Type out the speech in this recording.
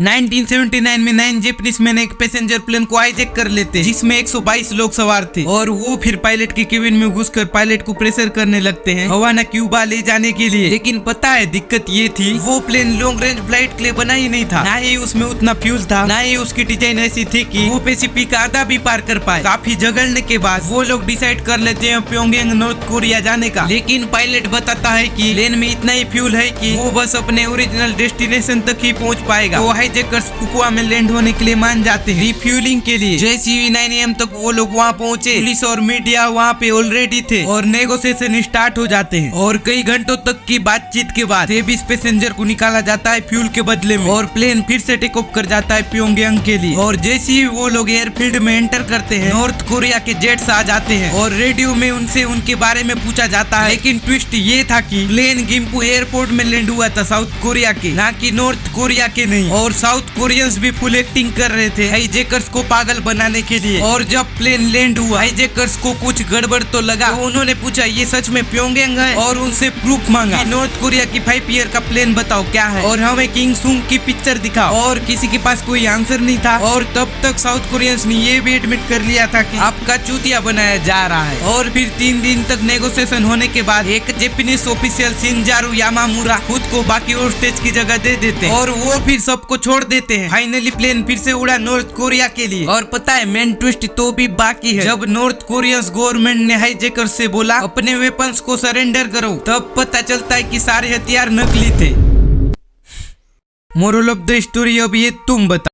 1979 में 9 Japanese man एक passenger plane को हाईजैक कर लेते जिसमें 122 लोग सवार थे और वो फिर पायलट के केबिन में घुसकर पायलट को प्रेशर करने लगते हैं हवाना क्यूबा ले जाने के लिए। लेकिन पता है दिक्कत ये थी, वो प्लेन लॉन्ग रेंज फ्लाइट के लिए बना ही नहीं था, ना ही उसमें उतना फ्यूल था, ना ही उसकी डिजाइन ऐसी थी कि वो पैसिफिक आधा भी पार कर पाए। काफी झगड़ने के बाद वो लोग डिसाइड कर लेते हैं प्योंगयांग नॉर्थ कोरिया जाने का। लेकिन पायलट बताता है कि प्लेन में इतना ही फ्यूल है कि वो बस अपने ओरिजिनल डेस्टिनेशन तक ही पहुंच पाएगा। तो हाईजैकर्स फुकुआ में लैंड होने के लिए मान जाते हैं रिफ्यूलिंग के लिए। जैसे ही 9 AM तक वो लोग वहाँ पहुँचे, पुलिस और मीडिया वहाँ पे ऑलरेडी थे और नेगोशिएशन स्टार्ट हो जाते हैं और कई घंटों तक की बातचीत के बाद 23 पैसेंजर को निकाला जाता है फ्यूल के बदले में और प्लेन फिर से टेक ऑफ कर जाता है प्योंगयांग के लिए। और जैसे ही वो लोग एयरफील्ड में एंटर करते हैं, नॉर्थ कोरिया के जेट्स आ जाते हैं और रेडियो में उनसे उनके बारे में पूछा जाता है। लेकिन ट्विस्ट ये था कि प्लेन गिम्पू एयरपोर्ट में लैंड हुआ था साउथ कोरिया के, ना कि नॉर्थ कोरिया के नहीं। और साउथ कोरियंस भी फुल एक्टिंग कर रहे थे हाईजैकर्स को पागल बनाने के लिए। और जब प्लेन लैंड हुआ, हाईजैकर्स को कुछ गड़बड़ तो लगा, तो उन्होंने पूछा ये सच में प्योंगयांग है और उनसे प्रूफ मांगा कि नॉर्थ कोरिया की 5 ईयर का प्लेन बताओ क्या है और हमें किंग सुंग की पिक्चर दिखाओ। और किसी के पास कोई आंसर नहीं था और तब तक साउथ कोरियंस ने ये भी एडमिट कर लिया था कि आपका चूतिया बनाया जा रहा है। और फिर 3 दिन तक नेगोशिएशन होने के बाद एक जापानीज ऑफिशियल शिनजारू यामामुरा खुद को बाकी होस्टेज की जगह दे देते हैं और वो फिर सबको छोड़ देते हैं। फाइनली प्लेन फिर से उड़ा नॉर्थ कोरिया के लिए। और पता है मेन ट्विस्ट तो भी बाकी है। जब नॉर्थ कोरियंस गवर्नमेंट ने हाईजैकर्स से बोला अपने वेपन्स को सरेंडर करो, तब पता चलता है कि सारे हथियार नकली थे। मोरल ऑफ द स्टोरी अब ये तुम बताओ।